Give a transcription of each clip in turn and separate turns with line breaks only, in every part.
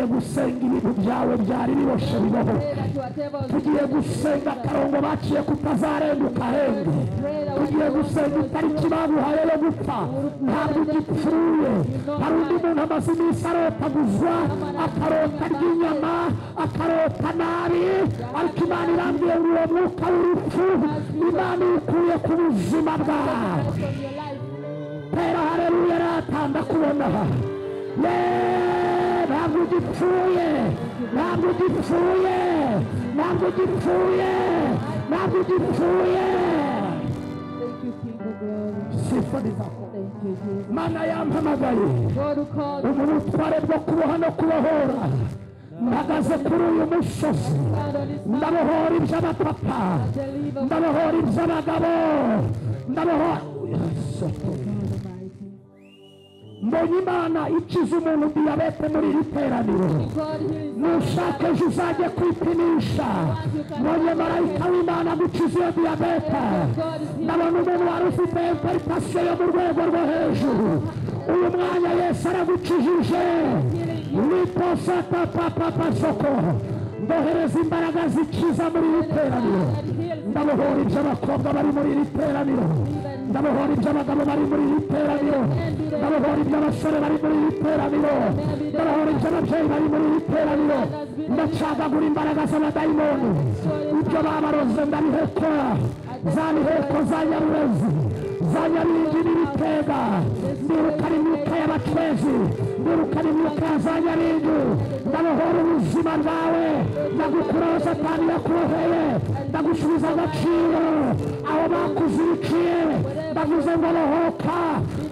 tugiye gusenga ibintu byawe byari biboshe bibaho tugiye gusenga akarongo baciye kutazarenduka hende tugiye gusenga itariki baguhaye yo gupfa ntabwo ugipfuye hari undi muntu amaze iminsi arotaguzwa akarota ry'inyama akarota nabi ariko Imana irambwiye ngo uwo mwuka w'urupfu Imana ukuye ku buzima bwawe tera haleluya ratanda kubona ntabwo ugipfuye ntabwo ugipfuye ntabwo ugipfuye ntabwo ugipfuye sifa nizako Mana yampamagaye umuntu utware bwo kuboha no kubohora mpagaze kuri uyu musozi ndabohora iby'abapapa ndabohora iby'abagabo ndabohora mbonye Imana ikiza umuntu diyabete muri iri teraniro nushaka ejo uzajye kwipimisha mbonye marayika w'Imana gukiza iyo diyabete ndabona umuntu wari ufite imparipasiyo yo mu rwego rwo hejuru uyu mwanya Yesu aragukijije liposatapapapasoko ndohereza imbaraga zikiza muri iri teraniro ndabohora iby'abakobwa bari muri iri teraniro ndabohora iby'abagabo bari muri iri teraniro ndabohora iby'abasore bari muri iri teraniro ndabohora iby'ababyeyi bari muri iri teraniro ndacagagura imbaraga z'abadayimoni ibyo babaroze ndabihekora za biheko za nyarurezi za nyarindi n'ibitega ndirukana imyuka y'abatwezi ndirukana imyuka ya za nyarindi ndabohora ubuzima bwawe ndagukuraho Satani yakuroheye ndagusubiza agaciro aho bakuzirikiye ndavuze ngo bohoka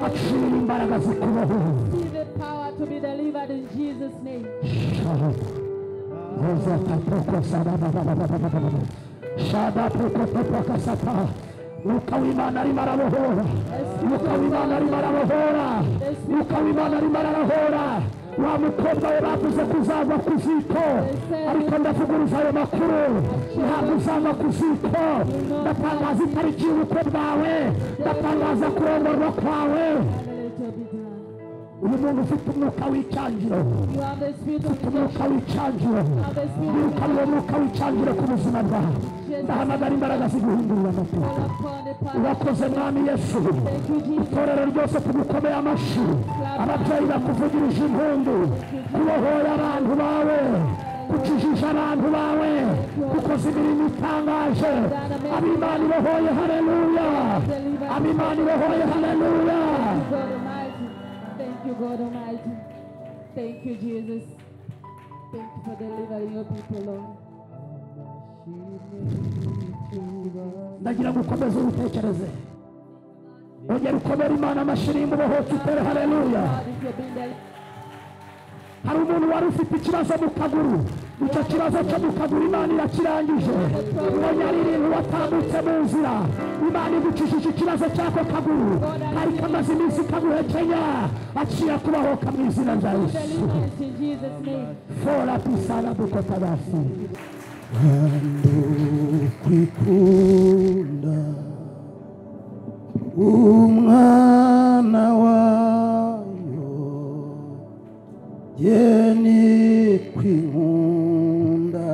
acira imbaraga zikubohora
to be delivered in Jesus' name.
Luka w'Imana arimo arabohora Luka w'Imana arimo arabohora Luka w'Imana arimo arabohora wa mukobwa we bavuze kuzagwa ku ziko ariko ndavuguruza ayo makuru ntabwo uzagwa ku ziko ndatangaza itariki y'ubukwe bwawe ndatangaza kurongorwa kwawe uyu muntu ufite umwuka w'icyangiro ufite umwuka w'icyangiro wirukana uwo mwuka w'icyangiro ku buzima bwawe ndahamagara imbaraga ziguhindurira amateka urakoze mwami Yesu itorero ryose tugukomeye amashyi ababyeyi bakuvugirije impundu kubohoye abantu bawe gukijije abantu bawe gukoze imirimo itangaje ab'Imana ibohoye haleluya ab'Imana ibohoye haleluya.
Thank you, God Almighty. Thank you, Jesus. Thank you for delivering your people, Lord.
ndagira gukomeza urutekereze ongera ukomere Imana amashyi mubohotse utere haleluya. hari umuntu wari ufite ikibazo mu kaguru icyo kibazo cyo mu kaguru Imana irakirangije ubonye ari ibintu watambutse mu nzira Imana igukijije ikibazo cy'ako kaguru kari kamaze iminsi kaguhekenya aciye kubahoka mu izina rya Yesu fora pisana dukotabasi kwikunda umwana wayo yeni kwikunda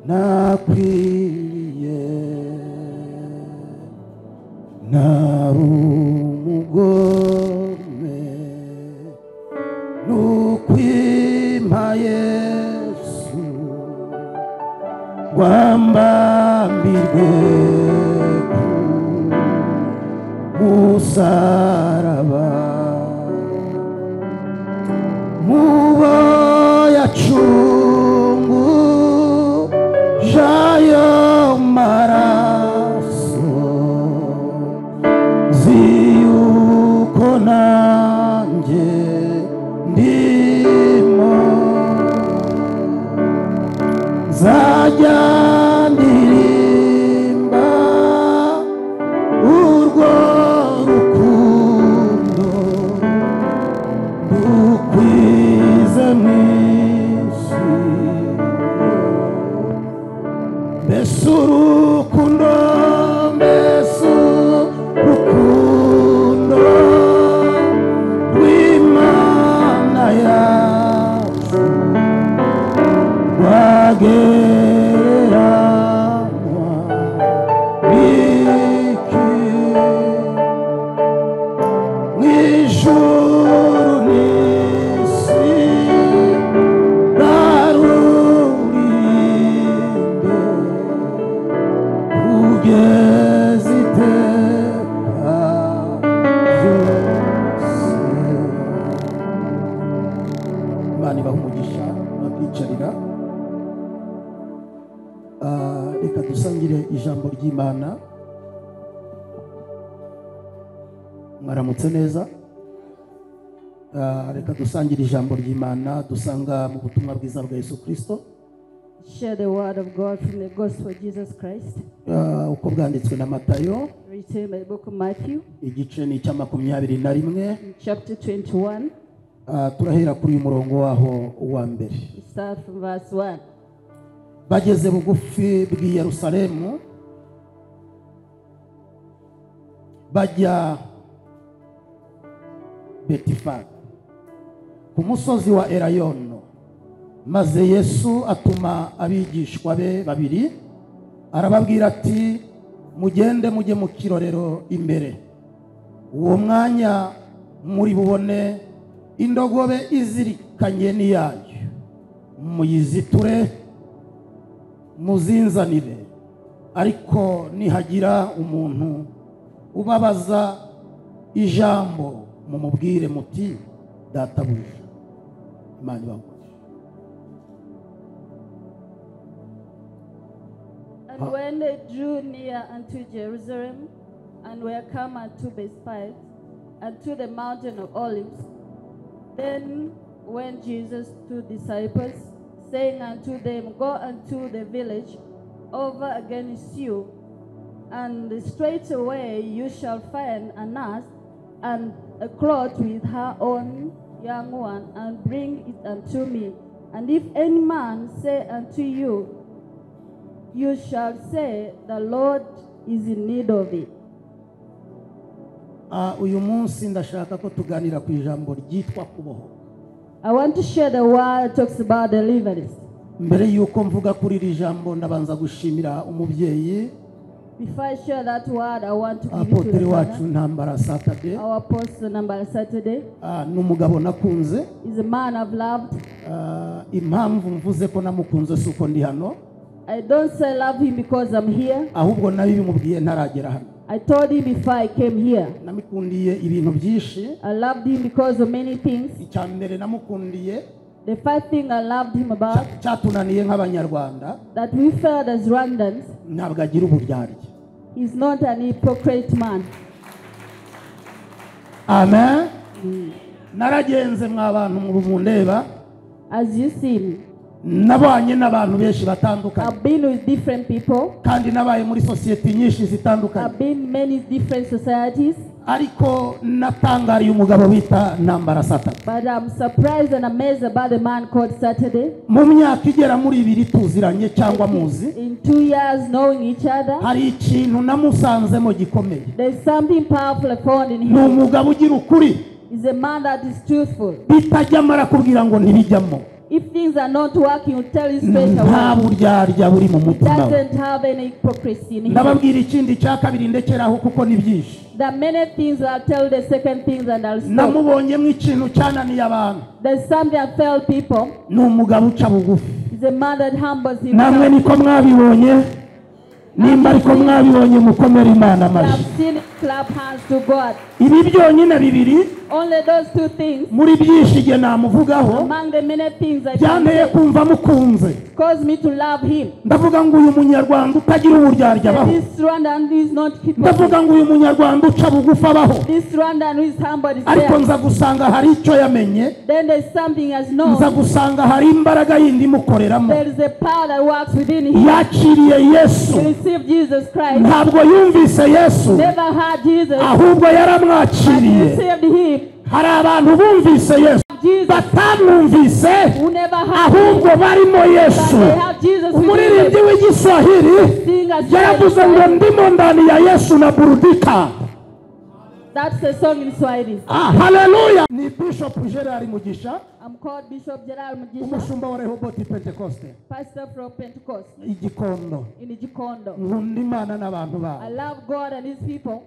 nakwiye narumugome nukwima Yesu wambambirwe musaraba mubo yacungu jayo maraso ziyuko nanjye ndimo zajya ndirimba urwo rukundo rukwiye Imana ibaha umugisha mwakicarira. Reka dusangire ijambo ry'Imana. Mwaramutse neza. Reka dusangire ijambo ry'Imana dusanga mu butumwa bwiza bwa Yesu Kristo.
Share the word of God from the gospel of Jesus Christ.
Uko bwanditswe na Matayo.
Written by the book of Matthew.
Igice ni cya 21.
Chapter 21.
Turahera kuri uyu murongo waho wa mbere.
We start from verse 1.
Bageze bugufi bw'i Yerusalemu bajya Betifage ku musozi wa Elayono, maze Yesu atuma abigishwa be babiri arababwira ati mugende mujye mu kirorero imbere, uwo mwanya muri bubone indogobe izirikanye n'iyayo, muyiziture muzinzanire, ariko nihagira umuntu ubabaza ijambo mumubwire muti databuja. Imana ibahe.
And when they drew near unto Jerusalem, and were come unto Bethphage, and to the mountain of Olives, then went Jesus to disciples, saying unto them, Go unto the village over against you, and straightway you shall find an ass and a cloth with her own young one, and bring it unto me. And if any man say unto you, you shall say, The Lord is in need of it.
Uyu munsi ndashaka ko tuganira ku ijambo ryitwa kuboho.
I want to share the word that talks about deliverance.
Mbere yuko mvuga kuri iri jambo ndabanza gushimira umubyeyi.
Before I share that word, I want to give it to
Apotre
the
wacu
Father.
Ntambara Saturday.
Our apostle number Saturday
N'umugabo nakunze.
is a man I've loved.
Impamvu mvuze ko namukunze suko ndi hano.
I don't say love him because I'm here.
Ahubwo nabibimubwiye ntaragera hano.
I told him before I came here.
Namikundiye ibintu byinshi.
I loved him because of many things.
Icyambere namukundiye.
The first thing I loved him about,
Cyatunaniye nk'abanyarwanda.
that we felt as Rwandans,
Ntabwo agira uburyarya.
he's not an hypocrite man.
Amen. Naragenze mw'abantu mu bumundeba.
As you see,
Nabanye n'abantu benshi batandukanye.
I've been with different people.
Kandi nabaye muri society nyinshi zitandukanye.
I've been in many different societies.
Ariko natangariye umugabo bita Ntambara Saturday.
But I'm surprised and amazed about the man called Saturday.
Mu myaka igera muri 2 tuziranye cyangwa muzi.
In 2 years knowing each other,
Hari ikintu namusanzemo gikomeye.
there's something powerful I found in
Ni
him.
umugabo ugira ukuri.
He's a man that is truthful.
Bitajya mara kubwira ngo ntibijyamo.
If things are not working, he'll tell you straight
Nta
away.
buryarya buri mu
He
mutima we.
doesn't have any hypocrisy in him.
Ndababwira ikindi cya kabiri ndekeraho kuko ni byinshi.
There are many things. I'll tell the second things and I'll stop.
Namubonyemo ikintu cyananiye abantu.
There's something I tell people.
Ni umugabo uca bugufi.
He's a man that humbles
Namwe
himself.
niko mwabibonye. Nimba ariko mwabibonye mukomere Imana
We
amashyi.
have seen it clap hands to God.
Ibi byonyine bibiri
Only those two things,
muri byinshi igihe namuvugaho
among the many things I can
byanteye
say,
kumva mukunze.
cause me to love him.
Ndavuga ngo uyu munyarwanda utagira uburyarya abaho.
This Rwandan is not hypocrite.
Ndavuga ngo uyu munyarwanda uca bugufi abaho.
This Rwandan who is humble is
Ariko
there.
nza gusanga hari icyo yamenye.
Then there's something as
Nza
known.
gusanga hari imbaraga yindi imukoreramo.
There is a power that works within him.
Yakiriye Yesu.
To receive Jesus Christ.
Ntabwo yumvise Yesu.
Never had Jesus.
Ahubwo
But
yaramwakiriye.
received him.
Hari abantu bumvise Yesu
Jesus.
batamwumvise
Who never had him.
ahubwo barimo
But
Yesu.
they have Jesus within
Umuririmbyi
them.
w'igiswahili
Sing as
yaravuze ngo ndimo ndani ya Yesu na burudika.
That's a song in Swahili.
Haleluya. Ni Bishop Gerard Mugisha,
I'm called Bishop Gerald Mugisha,
umushumba wa Rehoboth Pentecoste
pastor from Pentecost
igikondo.
in Gikondo.
Nkunda Imana n'abantu
I
bayo.
love God and his people.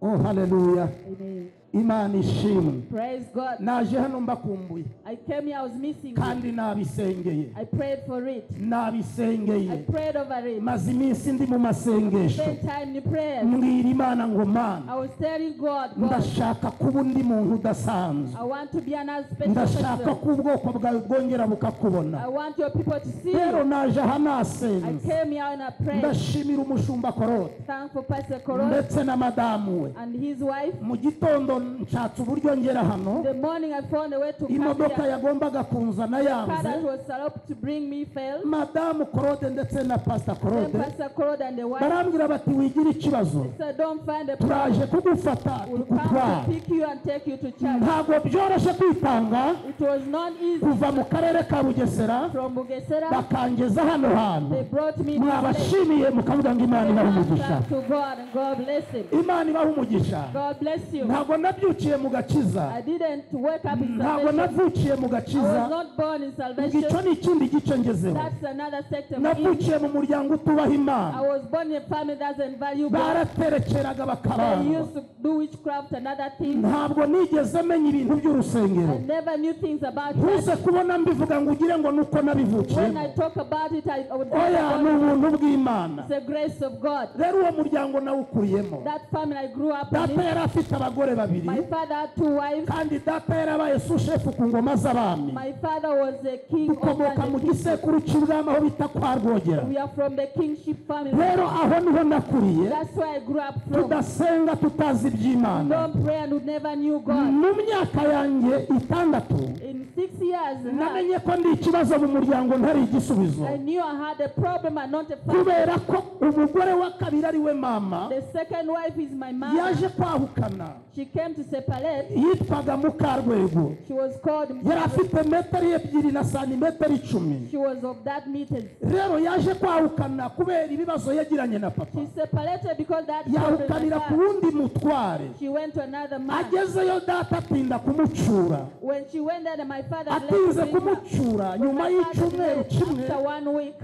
Oh haleluya.
Amen.
Imana ishimwe.
Praise God.
Naje hano mbakumbuye.
I came here, I was missing
Kandi
you.
nabisengeye.
I prayed for it.
Nabisengeye.
I prayed over it.
Maze iminsi ndi mu masengesho.
Spend time in prayer.
Mbwira Imana ngo Mana,
I was telling God,
ndashaka kuba undi muntu udasanzwe.
I want to be another special
Ndashaka
person.
ko ubwoko bwawe bwongera bukakubona.
I want your people to see
Rero
you.
naje aha
I
nasenze.
came here and I prayed.
Ndashimira umushumba Korode
Thank for Pastor Koron
ndetse na madamu we.
and his wife.
Mu gitondo nshatse uburyo ngera hano.
The morning I found a way to come
Imodoka
here.
yagombaga kunzana
The car that
yanze.
was set up to bring me failed.
Madamu Korode ndetse na Pastor
Then
Korode
Pastor Koron and the wife
barambwira bati wigira ikibazo.
said, don't find a
Turaje
problem.
kugufata
We'll come
tukutwara.
to pick you and take you to church.
Ntabwo byoroshye kwitanga
It was not easy
kuva mu karere ka Bugesera
from Bugesera.
bakangeza hano hantu.
They brought me to
Mwabashimiye mukavuga ngo Imana ibahe umugisha.
thanks to God and God bless him.
Imana ibahe umugisha.
God bless you.
Ntabwo nabyukiye mu gakiza.
I didn't wake up in
Ntabwo
salvation.
navukiye mu
I
gakiza.
was not born in
Icyo
salvation.
ni ikindi gice ngezeho.
That's another sector of
Navukiye mu muryango utubaha
I
Imana.
was born in a family that doesn't value God.
Baraterekeraga
They
bakabanga.
used to do witchcraft and other things.
Ntabwo nigeze menya ibintu by'urusengero.
I never knew things about
Ntuze
church.
kubona mbivuga ngo ugire ngo nuko
When
nabivukiyemo.
I talk about it, I would
Oya ni ubuntu bw'Imana.
it's the grace of God.
Rero uwo muryango nawukuriyemo.
That family I grew up
Data
in.
yari afite abagore babiri.
My father had 2 wives.
Kandi data yarabaye sushefu ku ngoma z'abami.
My father was a king of
Dukomoka mu
the
gisekuru cy'ubwami aho bita kwa Rwogera.
We are from the kingship family.
Rero aho niho nakuriye.
That's where I grew up from.
Tudasenga tutazi iby'Imana.
Don't pray and we never knew God.
Mu myaka yanjye itandatu
In 6 years,
namenye ko ndi ikibazo mu muryango ntari igisubizo.
I knew I had a problem and not a family.
Kubera ko umugore wa kabiri ari we mama
The second wife is my mother.
yaje kwahukana.
She came to separate.
Yitwaga Mukarwego.
She was called.
Yari afite metero ebyiri na santimetero 10.
She was of that meters.
Rero yaje kwahukana kubera ibibazo yagiranye na papa.
She separated because that problem
Yahukanira ku
was her.
wundi mutware.
She went to another man.
Agezeyo data atinda kumucura.
When she went there, my father
Atinze
left her.
kumucura nyuma y'icyumweru kimwe.
After 1 week.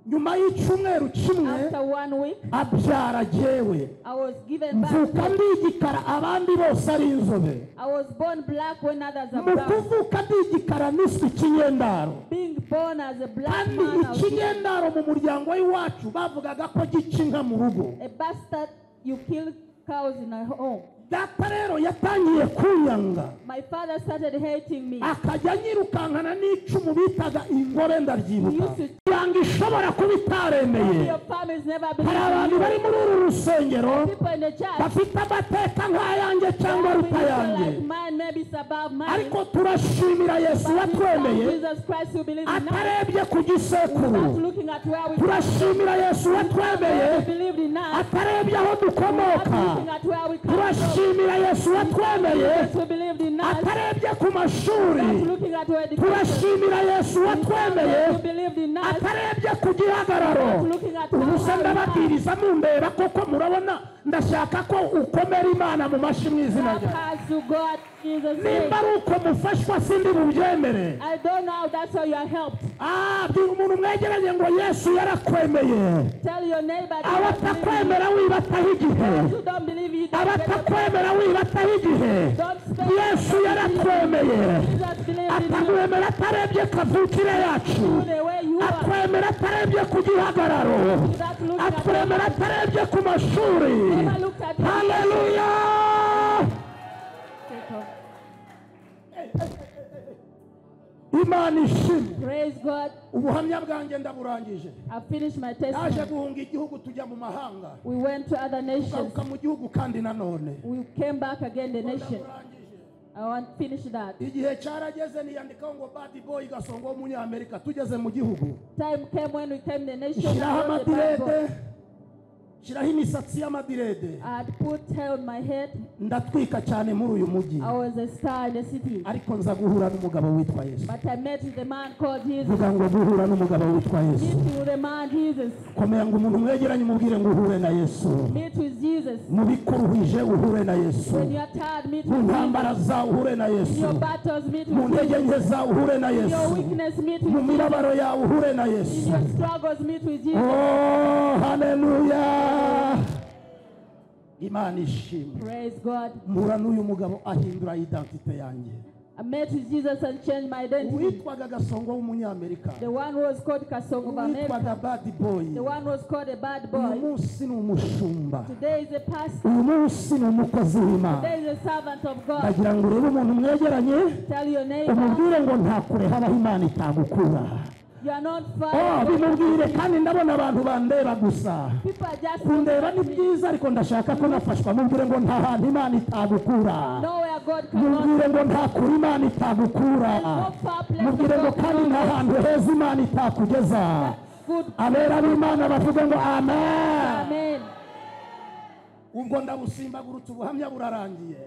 Nyuma y'icyumweru kimwe
After 1 week,
abyara jewe.
I was given back.
Mvuka ndi igikara abandi bose ari inzobe.
I was born black when others are
Mu
brown.
kuvuka ndi igikara niswe ikinyendaro.
Being born as a black
Kandi
man, I was given
ikinyendaro mu muryango w'iwacu bavugaga ko gica inka mu rugo.
a bastard. You kill cows in a home.
Data rero yatangiye kunyanga.
My father started hating me.
Akajya nyirukankana n'icumu bitaga ingobe
He
ndaryibuka.
used to
Yanga ishobora kuba itaremeye.
your family's never
Hari
believed
abantu
in
bari
you.
muri uru rusengero
People in the church,
bafite amateka nk'ayanjye cyangwa
they
aruta
feel
yanjye.
like mine, maybe it's above mine.
Ariko turashimira Yesu
But we thank
watwemeye
Jesus Christ who believes in us.
atarebye ku
Without
gisekuru.
looking at where we
Turashimira Yesu watwemeye
who believed in us.
atarebye aho
Without
dukomoka.
looking at where we come from.
Turashimira Yesu watwemeye
Jesus who believed in us.
atarebye ku mashuri.
Without looking at where the Christians
Turashimira Yesu watwemeye
who believed in us.
atarebye ku gihagararo.
Without looking at
Ubu se
how we are.
ndababwiriza mundeba koko murabona ndashaka ko ukomera Imana mu mashyi mu izina
Help
ryawe.
us to God, Jesus'
Nimba
name.
ari uko mufashwa sindi bubyemere.
I don't know how that's how you are helped.
Bwira umuntu mwegeranye ngo Yesu yarakwemeye.
Tell your neighbor that
Abatakwemera wibataho igihe.
those who don't believe you don't
Abatakwemera wibataho igihe.
don't spend
Yesu yarakwemeye.
Jesus believed in you
Atakwemera atarebye kavukire yacu.
the way you are.
Akwemera atarebye ku gihagararo.
Without looking at
Akwemera atarebye ku mashuri.
never looked at you.
Haleluya.
Take off.
Imana ishimwe.
Praise God.
Ubuhamya bwanjye ndaburangije.
I finished my
Naje
testimony.
guhunga igihugu tujya mu mahanga.
We went to other nations.
Tugaruka mu gihugu kandi nanone.
We came back again the nation.
Ndaburangije.
I want to finish that.
Igihe cyarageze niyandikaho ngo bad boy gasongo w'umunyamerika tugeze mu gihugu.
Time came when we came the nation.
Shiraho
I wrote the Bible.
amadirede. Shiraho imisatsi y'amadirede.
I had put hair on my head.
Ndatwika cyane muri uyu mujyi.
I was a star in the city.
Ariko nza guhura n'umugabo witwa Yesu.
But I met with a man called Jesus.
Vuga ngo guhura n'umugabo witwa Yesu.
Meet with a man Jesus.
Komera ngo umuntu mwegeranye umubwire ngo uhure na Yesu.
Meet with Jesus.
Mu bikuruhije uhure na Yesu.
When you are tired, meet
Mu
with
ntambara
Jesus.
za uhure na
In
Yesu.
your battles, meet
Mu
with
ntege
Jesus.
nke za uhure na
In your
Yesu.
weakness, meet
Mu
with Jesus.
mibabaro yawe uhure na
In
Yesu.
your struggles, meet with Jesus.
Oh, haleluya. Imana ishimwe.
Praise God.
Mpura n'uyu mugabo ahindura identite yanjye.
I met with Jesus and changed my identity.
Uwitwaga Gasongo w'umunyamerika.
The one who was called Kasongo of
Uwitwaga
America.
bad boy.
The one who was called a bad
Uyu
boy.
munsi ni umushumba.
Today is a pastor.
Uyu munsi ni umukozi w'Imana.
Today is a servant of God.
Ndagira ngo urebe umuntu mwegeranye.
Tell your neighbor.
Umubwire ngo nta kure habaho Imana itagukura.
You are not far.
Bimubwire kandi ndabona abantu bandeba gusa.
People are just
kundeba ni byiza ariko ndashaka ko nafashwa. Mubwire ngo nta hantu Imana itagukura.
nowhere God cannot.
Mubwire ngo nta kure Imana itagukura. Mubwire ngo kandi nta hantu heza Imana itakugeza. Abera b'Imana bavuga ngo amen.
Amen.
Ubwo ndabusimbagurutse ubuhamya burarangiye.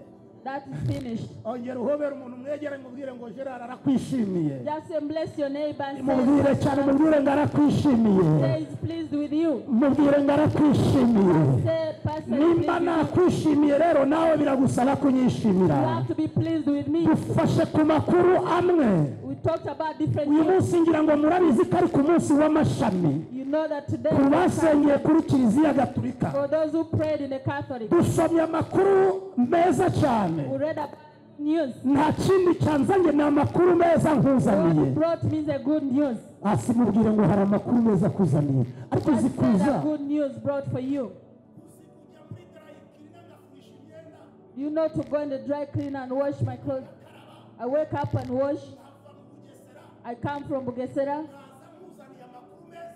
That is finished.
Ongera uhobera umuntu mwegere mubwire ngo Gerard arakwishimiye.
Just bless your neighbor and
mubwire cyane mubwire ngo arakwishimiye.
say he's pleased with you.
Mubwire ngo arakwishimiye.
Say pastor
Nimba nakwishimiye rero nawe biragusaba
you
kunyishimira.
have to be pleased with me.
Dufashe ku makuru amwe.
We talked about different
Uyu
things.
munsi ngira ngo murabizi ko ari ku munsi w'amashami.
You know that today
Kubasengeye kuri Kiliziya Gatolika.
for those who prayed in the Catholic,
Dusomye amakuru meza cyane.
who read about news.
Nta kindi cyanzanye ni amakuru meza nkuzaniye.
What brought me the good news.
Asimubwire ngo hari amakuru meza kuzaniye. Ariko
What
zikuza.
good news brought for you. You know to go in the dry cleaner and wash my clothes. I wake up and wash. I come from Bugesera.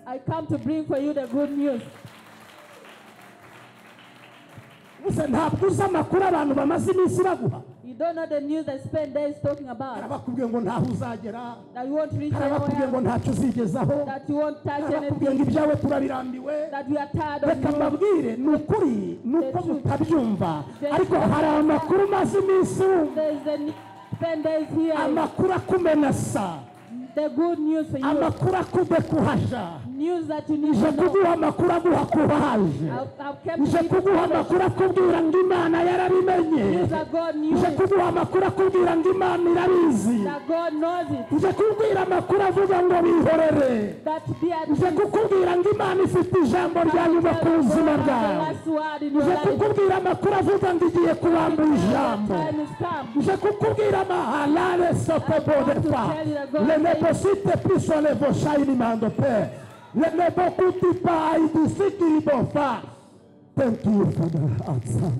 I come to bring for you the good news.
Gusa ntabwo uzi amakuru abantu bamaze iminsi baguha.
You don't know the news I spend days talking about.
Arabakubwiye ngo ntaho uzagera.
That you won't reach
Arabakubwiye ngo
anywhere.
ntacyo uzigezaho.
That you won't touch
Arabakubwiye ngo
anything.
ibyawe turabirambiwe.
That we are tired of
Reka
you.
mbabwire ni ukuri nuko mutabyumva ariko hari amakuru maze iminsi wumva.
There is a spend days here.
Amakuru akumenasa.
The good news for you.
Amakuru akudekuhaja.
News that you need
Nje
to know.
kuguha amakuru aguhakubaje.
I've kept
Nje kuguha amakuru akubwira ngo Imana yarabimenye.
news that God knew.
Nje kuguha amakuru akubwira ngo Imana irabizi.
That God knows it.
Nje kubwira amakuru avuga ngo bihorere.
That be at
Nje kukubwira ngo Imana ifite ijambo rya nyuma ku buzima
the
bwawe.
last word in your
Nje
life.
kukubwira amakuru avuga ngo igiye kubamba ijambo.
Time has come.
Nje kukubwira amahalale sokobodefa. Le ne possite plus sur les voshaï ni mandope. Le ne beaucoup de pas du sikiri bofa. Thank you for the answer.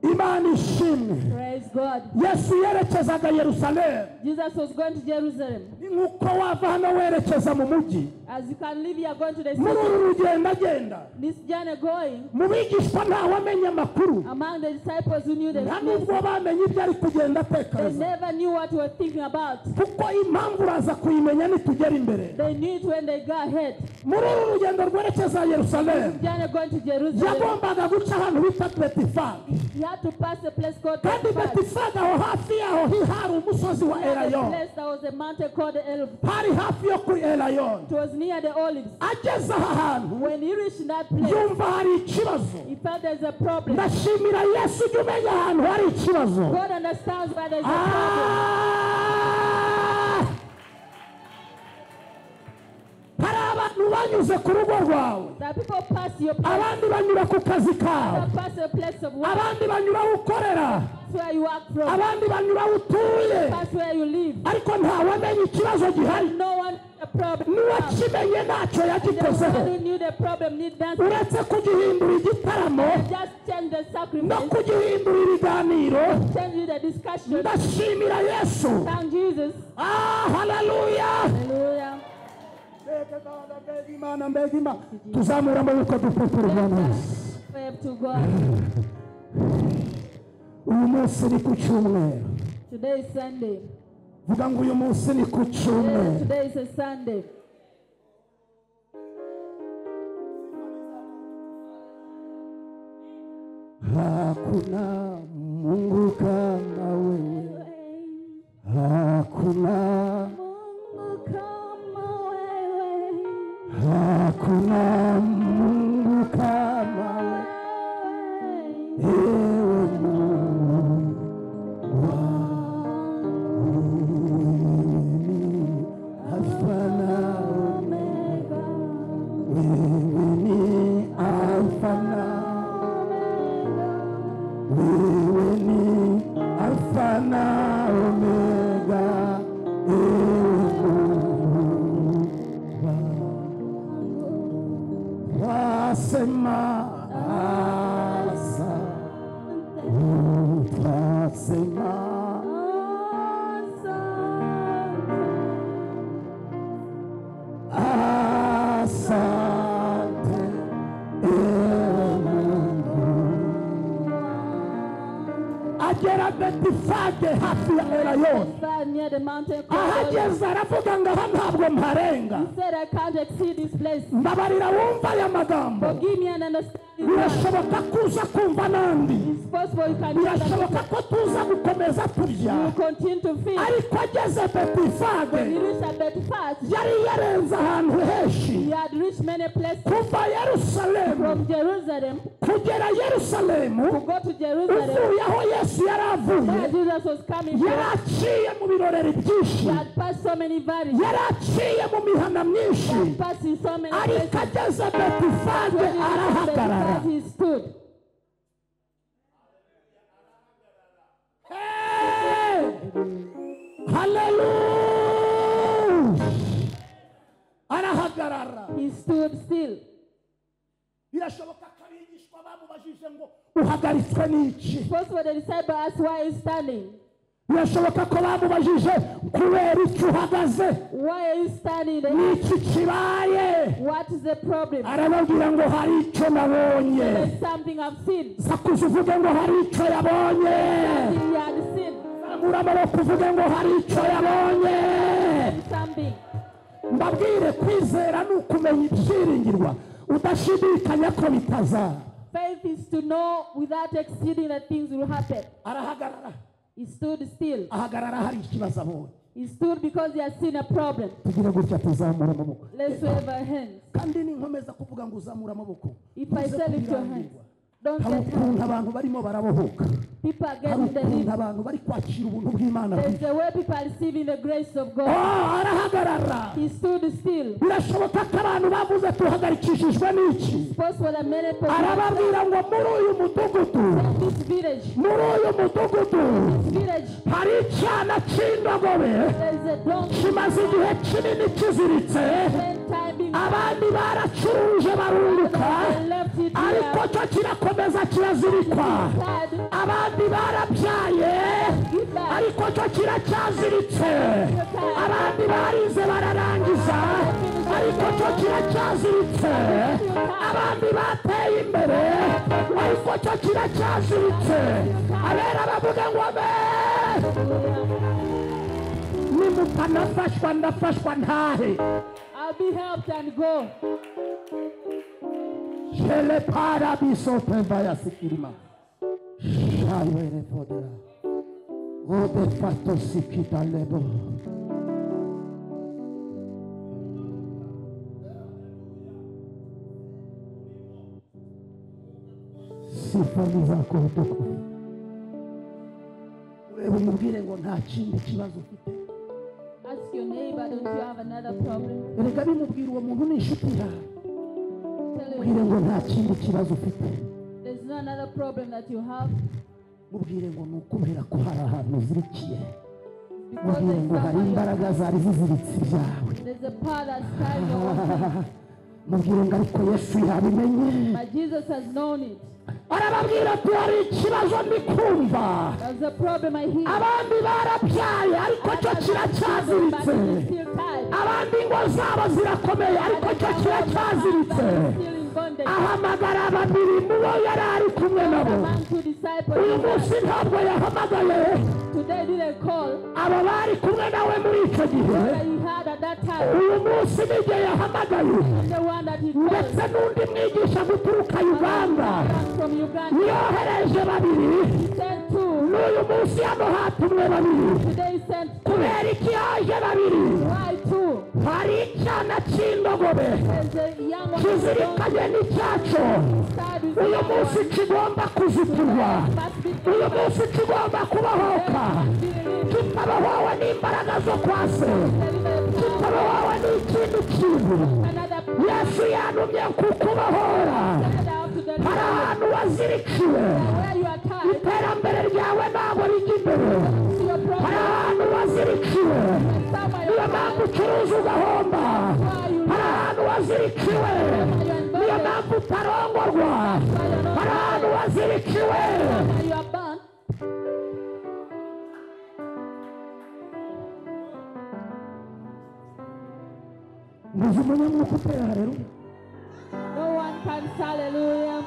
Imana ishimwe.
Praise God.
Yesu yerekezaga Yerusalemu.
Jesus was going to Jerusalem.
Ni nkuko wava hano werekeza mu mujyi.
As you can leave, you are going to the
Muri
city.
uru rugendo agenda.
This journey going,
Mu bigishwa ntawe amenya amakuru.
among the disciples who knew the
Nta
news,
nubwo bamenye ibyo ari kugenda
they
atekereza.
never knew what you were thinking about.
Kuko impamvu uraza kuyimenya nitugera imbere.
They knew it when they got ahead.
Muri uru rugendo rwerekeza Yerusalemu.
Journey going to Jerusalem.
Yagombaga guca ahantu bita Betifaga.
He had to pass a place called
Kandi
Bethphage.
Betifaga aho hafi yaho hari umusozi wa
Near the
Elayon.
place there was a mountain called the Elf.
Hari hafi yo kuri Elayon.
It was near the olives.
Ageze aha hantu
When he reached that place,
yumva hari ikibazo.
he felt there's a problem.
Ndashimira Yesu ujya umenya ahantu hari ikibazo.
God understands why there's a problem.
Hari abantu banyuze ku rugo rwawe.
That people pass your place,
Abandi banyura ku kazi kawe.
people pass your place of work,
Abandi banyura aho ukorera.
pass where you work from,
Abandi banyura aho utuye.
pass where you live.
Ariko ntawamenya ikibazo gihari.
No one a problem.
N'uwakimenye ntacyo
The
yagikozeho.
one who knew the problem need that.
Uretse kugihindura igitaramo
Just change the
no
sacrifice,
kugihindura ibiganiro.
change the discussion.
Ndashimira Yesu.
Thank Jesus.
Haleluya.
Hallelujah.
Mbega Imana, mbega Imana. Tuzamura amaboko dupepera Imana.
Pray to God.
Uyu munsi ni ku cyumweru.
Today is Sunday.
Vuga ngo uyu munsi ni ku cyumweru.
Today is a Sunday.
Hakuna Mungu kama wewe. Hakuna. Hakuna Mungu kama wewe. Ewe Mungu wangu, ni Alfa na Omega. Wewe ni Alfa na Betifage hafi ya Elayoni.
Near the mountain called
Ahageze aravuga ngo aha ntabwo mparenga.
He said, I can't exceed this place.
Mbabarira wumva aya magambo.
Forgive me and understand.
Birashoboka kuza kumva nandi.
It's possible you can
Birashoboka ko tuza gukomeza turya.
you continue to feed.
Ariko ageze Betifage
When he reached at Bethphage,
yari yarenze ahantu henshi.
he had reached many places.
Kuva Yerusalemu
From Jerusalem
kugera Yerusalemu
to go to Jerusalem,
uvuye aho Yesu yari avuye.
where Jesus was coming from.
Yaraciye mu birorero byinshi.
He had passed so many valleys.
Yaraciye mu mihana
He
myinshi.
had passed in so many places.
Ariko ageze Betifage
When he reached
arahagarara.
Bethphage, he stood.
Hey! Hallelujah! Arahagarara.
He stood still.
Birashoboka ko abigishwa bamubajije ngo uhagaritswe n'iki?
It's possible the disciple asked why he's standing.
Birashoboka ko bamubajije kubera iki uhagaze?
Why are you standing there?
N'iki kibaye?
What is the problem?
Arababwira ngo hari icyo nabonye.
There's something I've seen.
Sakuza uvuge ngo hari icyo yabonye.
Something you had seen.
Zamura amaboko uvuge ngo hari icyo yabonye.
Something.
Mbabwire kwizera ni ukumenya ibyiringirwa udashidikanya ko bitaza.
Faith is to know without exceeding that things will happen.
Arahagarara.
He stood still.
Ahagarara hari ikibazo abonye.
He stood because he had seen a problem.
Tugire gutya tuzamura amaboko.
Let's wave our hands.
Kandi ninkomeza kuvuga ngo uzamura amaboko.
If I say lift your hands, don't
hari
get
ukuntu
hurt.
abantu barimo barabohoka.
People are
Hari
getting
ukuntu
delivered.
abantu bari kwakira ubuntu bw'Imana.
There's a way people are receiving the grace of God.
Arahagarara.
He stood still.
Birashoboka ko abantu bavuze tuhagarikishijwe n'iki?
It's possible that many people
Arababwira ngo muri uyu mudugudu,
in this village,
muri uyu mudugudu
village,
hari icyana cy'indogobe
there's a donkey
kimaze igihe kinini kiziritse.
spend time being
Abandi baracuruje barunguka,
and left it
ariko
here.
cyo kirakomeza kirazirikwa.
Sad.
Abandi barabyaye, ariko cyo kiracyaziritse. Abandi barize bararangiza, ariko cyo kiracyaziritse. Abandi bateye imbere, ariko cyo kiracyaziritse. Abera bavuga ngo amen. Nimutanafashwa ndafashwa ntahe.
I'll be helped and go.
Shele paradiso tevaya sikirima. Shawere podera. Ode fato sikita lebo. Sifani zako utuku. Wewe umubwire ngo nta kindi kibazo ufite.
Ask your neighbor, don't you have another problem?
Erega bimubwira uwo muntu ni inshuti yawe.
Tell
Mubwire
him
ngo nta kindi kibazo ufite.
there's no another problem that you have.
Mubwire ngo ni ukubera ko hari ahantu uzirikiye.
Because
Mubwire ngo hari imbaraga zari ziziritse ibyawe.
there's a power that's carrying your thing.
Mubwire ngo ariko Yesu yabimenye.
But Jesus has known it.
Arababwira ati hari ikibazo ndi kumva.
There's a problem I hear.
Abandi barabyaye ariko cyo
But
kiracyaziritse.
it's still tied.
Abandi ngo zabo zirakomeye ariko cyo kiracyaziritse.
Still in bondage.
Ahamagara babiri mu bo yari ari kumwe nabo.
Among two disciples.
Uyu munsi ntabwo yahamagaye
Today didn't call.
aba bari kumwe nawe muri icyo gihe.
That he had at that time.
Uyu munsi n'igihe yahamagaye
The one that he called.
ndetse n'undi mwigisha guturuka Uganda
From Uganda.
yohereje babiri.
He sent two.
N'uyu munsi hano hatumwe babiri.
Today he sent two.
Kubera iki yaje babiri?
Why two?
Hari icyana cy'indogobe
There's a young one.
kizirikanye n'icyaco. Uyu munsi kigomba kuzitirwa. Uyu munsi kigomba kubahoka. Kitabahowe n'imbaraga zo kwa se. Kitabahowe n'ikindi kintu. Yesu yantumye kukubohora. Hari ahantu wazirikiwe. Iterambere ryawe ntabwo rijya imbere. Hari ahantu wazirikiwe. Niyo mpamvu ucuruza ugahomba. Hari ahantu wazirikiwe. Niyo mpamvu utarongorwa. Hari ahantu wazirikiwe.
You are bound.
Nguzi umunyamwuka uteye haleluya.
No one can say hallelujah.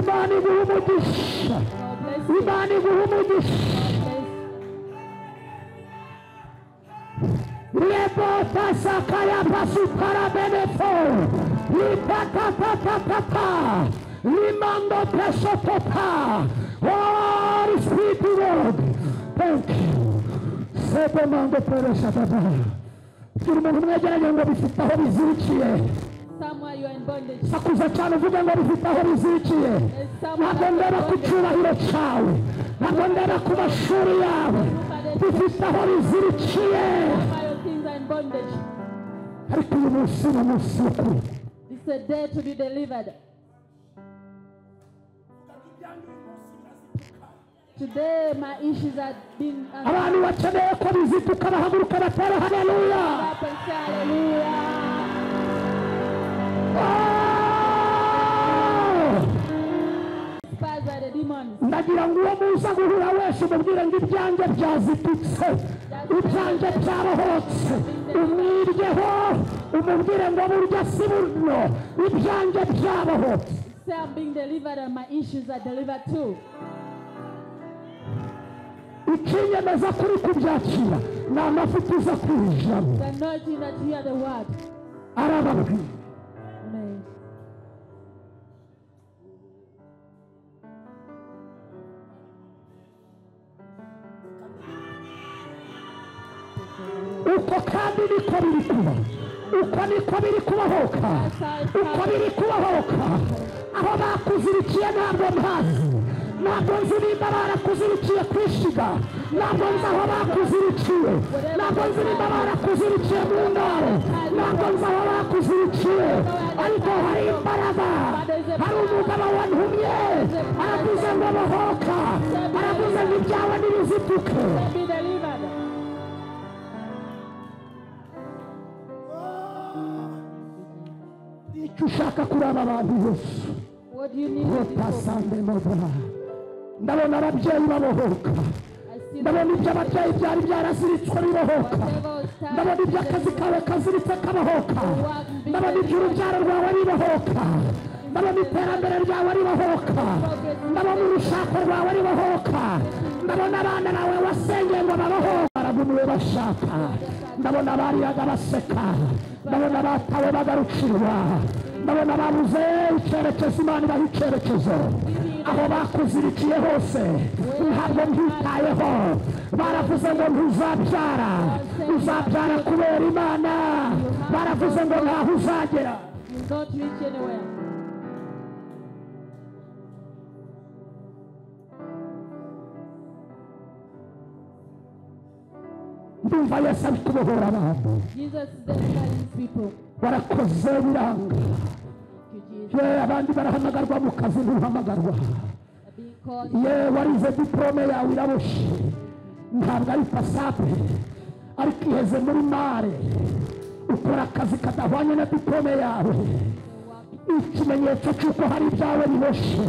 Imana iguha umugisha, Imana iguha umugisha. Lebo pasakaya pasupara benefo, lipatapapapapa, limando pesopopa. Holy Spirit Lord, thank you. Sebemando peresataba. Turimo kumwegeranya ngo bifite aho bizirikiye.
Somewhere you are in bondage.
Sakuza cyane uvuga ngo bifite aho bizirikiye. Ntabwo ndeba ku cyubahiro cyawe, ntabwo ndeba ku mashuri yawe, bifite aho bizirikiye. Ariko uyu munsi ni umunsi w'ukuri.
This is a day to be delivered. Today my issues have been
abantu bakeneye ko biziduka bahaguruka batera haleluya. Ndagira ngo uwo muza guhura wese umubwire ngo ibyanjye byazitutse, ibyanjye byabohotse, umwiryeho umubwire ngo burya si buno, ibyanjye byabohotse.
Say I'm being delivered and my issues are delivered too.
Ikinyemeza kuri kubyakira ni amafuti uza kwijamo.
The anointing that you hear the word.
Arababwira.
Amen.
Uko kandi niko biri kuba, uko niko biri kubahoka, uko biri kubahoka. Aho bakuzirikiye ntabwo mpazi, ntabwo nzi nimba barakuzirikiye kwishiga, ntabwo nzi aho bakuzirikiye, ntabwo nzi nimba barakuzirikiye mu ndaro, ntabwo nzi aho bakuzirikiye, ariko hari imbaraga. Hari umugabo wantumye aravuze ngo bohoka, aravuze ngo ibyawe nibizituke. Icyo ushaka kuri aba bantu bose, ndabona ababyeyi babohoka, ndabona ibyo ababyeyi byari byaraziritswe bibohoka, ndabona ibyo akazi kawe kaziritse kabohoka, ndabona ibyo urubyaro rwawe ribohoka, ndabona iterambere ryawe ribohoka, ndabona urushako rwawe ribohoka, ndabona abana bawe wasengeye ngo babohoka baragumiwe bashaka, ndabona bariyaga baseka, ndabona batawe bagarukirwa, ndabona babuze icyerekezo. Imana ibaha icyerekezo. Aho bakuzirikiye hose ntabwo mbyitayeho, baravuze ngo ntuzabyara, uzabyara kubera Imana, baravuze ngo ntaho uzagera. Ndumva Yesu ari kubohora abantu. Warakoze biranga. Abandi barahamagarwa mu kazi ntuhamagarwa. Warize diplome yawe iraboshe, ntabwo ari pasape, ariko iheze muri mare, ukora akazi kadahwanye na diplome yawe, ikimenyetso cy'uko hari ibyawe biboshe.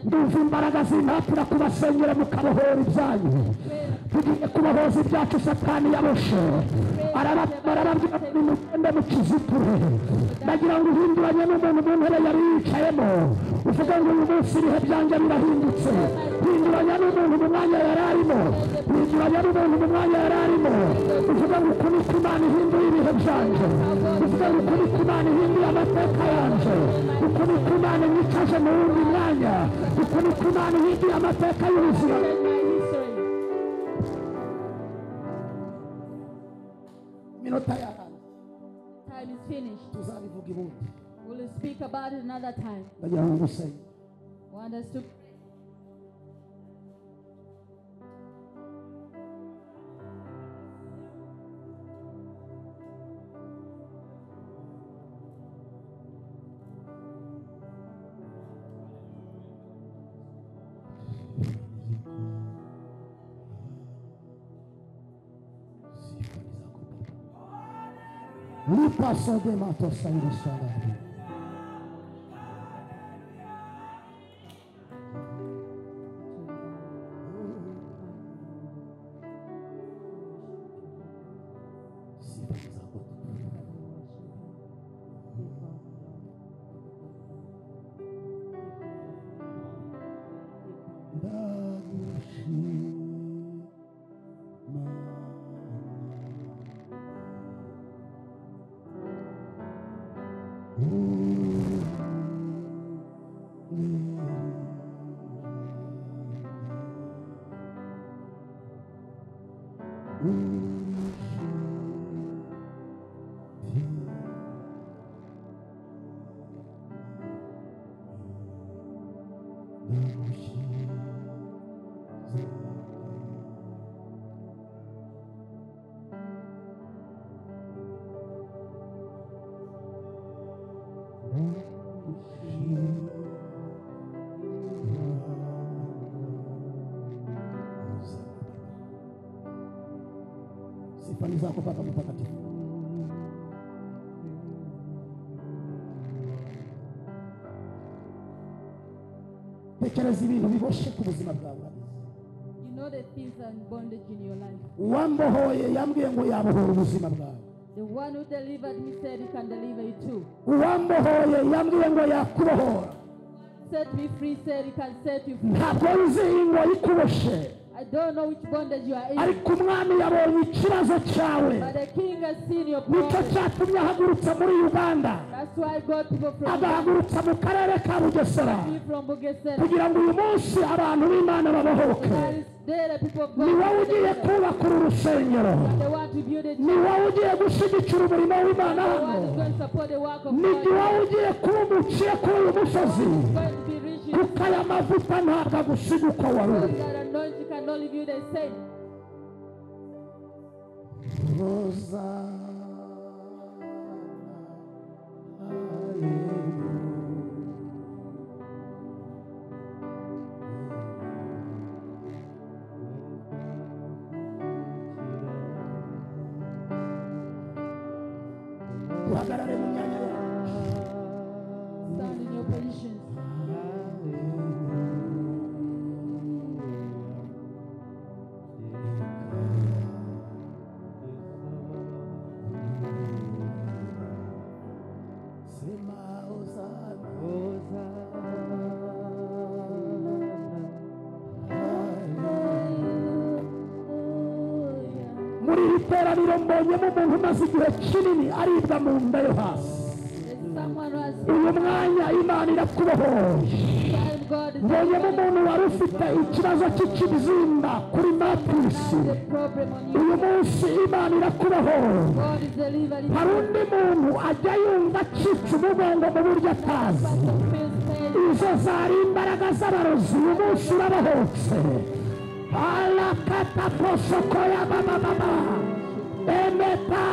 Ndumva imbaraga zimpatira kubasengera mukabohora ibyanyu. Tugiye kubohoza ibyacu Satani yaboshe. Arababwira nimugende mukiziture. Ndagira ngo uhinduranye n'umuntu mu ntebe yari yicayemo, uvuga ngo uyu munsi ibihe byanjye birahindutse. Hinduranya n'umuntu mu mwanya yari arimo, hinduranya n'umuntu mu mwanya yari arimo, uvuga ngo uku niko Imana ihinduye ibihe byanjye, uvuga ngo uku niko Imana ihinduye amateka yanjye, uku niko Imana inyicaje mu wundi mwanya, uku niko Imana ihinduye amateka y'ubuzima.
Time is finished. We'll speak about it another time. I want us to
Paso de matos en salari. Sifa ni zako Baba Mtakatifu. Tekereza ibintu biboshe ku buzima bwawe.
You know the things are in bondage in your life.
Uwambohoye yambwiye ngo yabohora ubuzima bwawe.
The one who delivered me said he can deliver you too.
Uwambohoye yambwiye ngo yakubohora.
Set me free said he can set you free.
Ntabwo uzi ingo ikuboshe.
I don't know which bondage you are in.
Ariko umwami yabonye ikibazo cyawe.
But the king has seen your
Nicyo
problem.
cyatumye ahagurutsa muri Uganda.
That's why God people from
Agahagurutsa mu karere ka Bugesera.
from Bugesera.
Kugira ngo uyu munsi abantu b'Imana babohoke.
That is there the people of God.
Ni wowe ugiye kubaka uru rusengero.
They want to build it.
Ni wowe ugiye gushyigikira umurimo w'Imana
The
hano.
one is going to support the work of
Ni
God.
wowe ugiye kuba umuciye kuri uyu musozi.
It's going to be rich in
Kuko aya mavuta ntabwo agusiga uko wari uri.
that anointing cannot leave you the same.
Uhagarare mu myanya yawe.
Stand in your positions.
Muri iri teraniro mbonyemo umuntu umaze igihe kinini aribwa mu nda yo hasi.
Someone who has
Uyu mwanya Imana irakubohoye.
time God is
Mbonyemo umuntu wari ufite ikibazo cy'ikibyimba kuri matrisi.
the problem on you.
Uyu munsi Imana irakubohoye.
God is delivering
Hari undi muntu ajya yumva acitse umugongo mu buryo atazi.
feels pain.
Izo zari imbaraga z'abarozi. Uyu munsi urabohotse. Alakata posoko ya mama. Emeta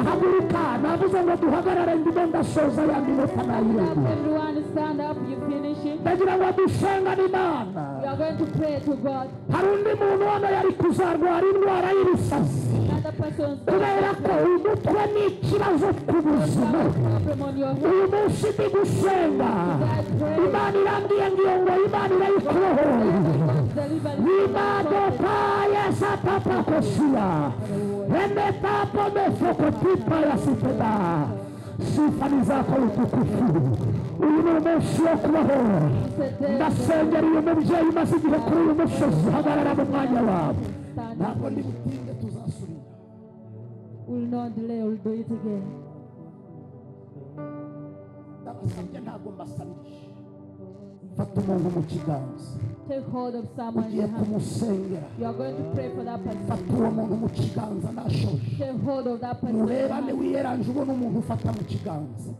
haguruka. Navuze ngo duhagarare ndimo ndasoza ya minota nayirenga.
Everyone stand up, you finish it.
Ndagira ngo dusenga n'Imana.
We are going to pray to God.
Hari undi muntu hano yari kuzarwara indwara y'ibisazi.
Another person's
Kubera ko umutwe ni ikibazo ku buzima.
problem on your head.
Uyu munsi ndi gusenga. Imana irambwiye ngiyo ngo Imana irayikubohoye.
Deliver
Imado paya satapa kosia. Ende tapo mefokotipa ya siteda. Sifa ni zako utukufu. Uyu ni umunsi wo kubohora. Ndasengera uyu mubyeyi umaze igihe kuri uyu musozi. Hagarara mu mwanya wawe. Ntabwo ndi butinde tuzasubira.
We will not delay, we will do it again.
Ndabasabye ntabwo mbasabirije. Fata umuntu mu kiganza.
Take hold of someone in
Ugiye
your hand.
kumusengera.
You are going to pray for that person.
Fata uwo muntu mu kiganza nashoje.
Take hold of that person. in your
Murebane
hand.
wiyeranje ubona umuntu ufata mu kiganza.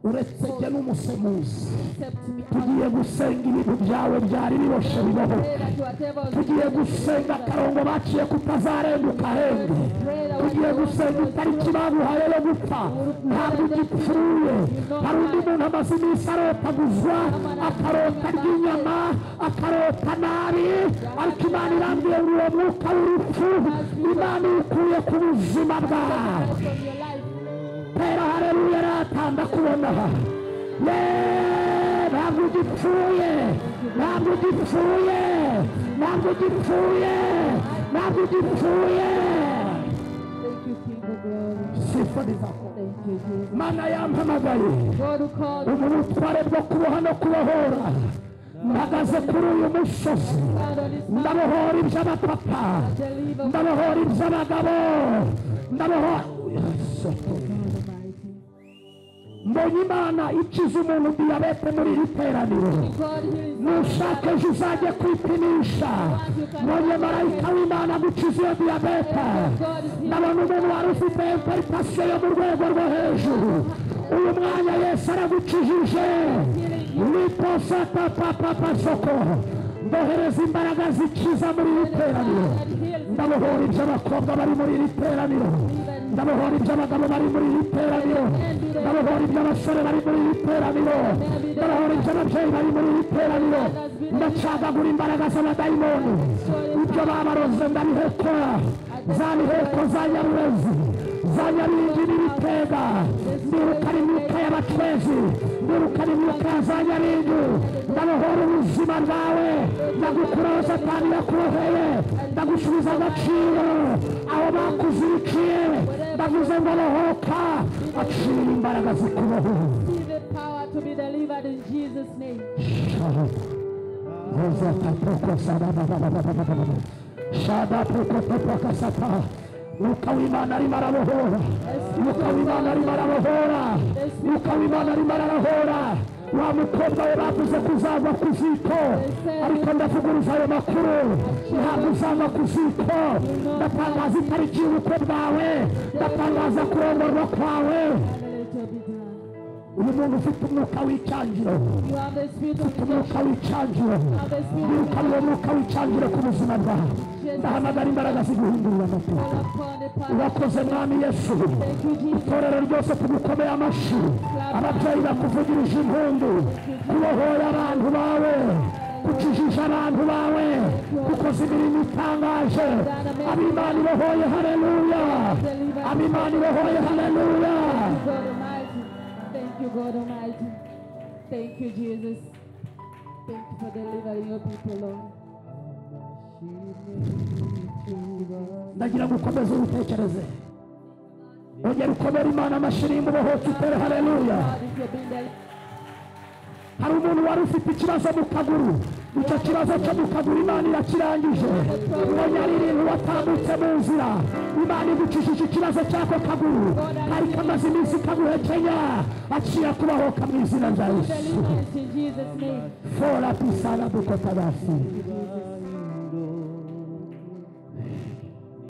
Uretse jye n'umusemuzi.
Accept me.
Tugiye gusenga ibintu byawe byari biboshe bibaho.
Pray that whatever
Tugiye gusenga akarongo baciye kutazarenguka henge. Tugiye gusenga itariki baguhaye yo gupfa. Ntabwo ugipfuye. Hari undi muntu amaze iminsi arotaguzwa, akarota ry'inyama, akarota nabi, ariko Imana irambwiye ngo uwo mwuka w'urupfu Imana iwukuye ku buzima bwawe.
from your life.
Pera haleluya ratanda kubona. Ntabwo ugipfuye. Ntabwo ugipfuye. Ntabwo ugipfuye. Ntabwo ugipfuye.
Thank you, King of Glory.
Sifa ni zako.
Thank you, Jesus.
Mana yampamagaye.
God who called
Ubutware bwo kuboha no kubohora. Mpagaze kuri uyu musozi.
God on his mouth.
Ndabohora iby'abapapa.
Deliver
Ndabohora iby'abagabo. Ndabohora. mbonye Imana ikiza umuntu diyabete muri iri teraniro. Nushake ejo uzajye kwipimisha. Mbonye marayika w'Imana gukiza iyo diyabete. Ndabona umuntu wari ufite hypertension yo mu rwego rwo hejuru. Uyu mwanya Yesu aragukijije. Liposata papa soko. Ndohereza imbaraga zikiza muri iri teraniro. Ndabohora iby'abakobwa bari muri iri teraniro. Ndabohora iby'abagabo bari muri iri teraniro. Ndabohora iby'abasore bari muri iri teraniro. Ndabohora iby'ababyeyi bari muri iri teraniro. Ndacagagura imbaraga z'abadayimoni. Ibyo babaroze ndabihekora. Za miheko za Nyarurezi, za Nyabingi n'Ibitega. Ndirukana imyuka y'abatwezi. Ndirukana imyuka ya za Nyabingi. Ndabohora ubuzima bwawe. Ndagukuraho Satani yakuroheye. Ndagusubiza agaciro aho bakuzirikiye. Ndavuze ngo bohoka. Acira imbaraga zikubohora.
To be delivered in Jesus' name.
Mwuka w'Imana arimo arabohora. Mwuka w'Imana arimo arabohora. Mwuka w'Imana arimo arabohora. Wa mukobwa we bavuze kuzagwa ku ziko, ariko ndavuguruza ayo makuru. Ntabwo uzagwa ku ziko. Ndatangaza itariki y'ubukwe bwawe. Ndatangaza kurongorwa kwawe. Uyu muntu ufite umwuka w'icyangiro. Ufite umwuka w'icyangiro. Wirukana uwo mwuka w'icyangiro ku buzima bwawe. Ndahamagara imbaraga ziguhindurira amateka. Urakoze Mwami Yesu. Itorero ryose tugukomeye amashyi. Ababyeyi bakuvugirije impundu. Kubohoye abantu bawe. Gukijije abantu bawe. Gukoza imirimo itangaje. Ab'Imana ibohoye haleluya. Ab'Imana ibohoye haleluya.
Thank you, God Almighty. Thank you, Jesus. Thank you for delivering your people, Lord.
Ndagira gukomeza urutekereze. Ongera ukomere Imana amashirimbo bohoke utere haleluya. Hari umuntu wari ufite ikibazo mu kaguru. Icyo kibazo cyo mu kaguru Imana irakirangije. Ubonye ari ibintu watambutse mu nzira. Imana igukijije ikibazo cy'ako kaguru. Kari kamaze iminsi kaguhekenya. Akira kubahoka mu izina rya Yesu. Fora pisana dukotabasi.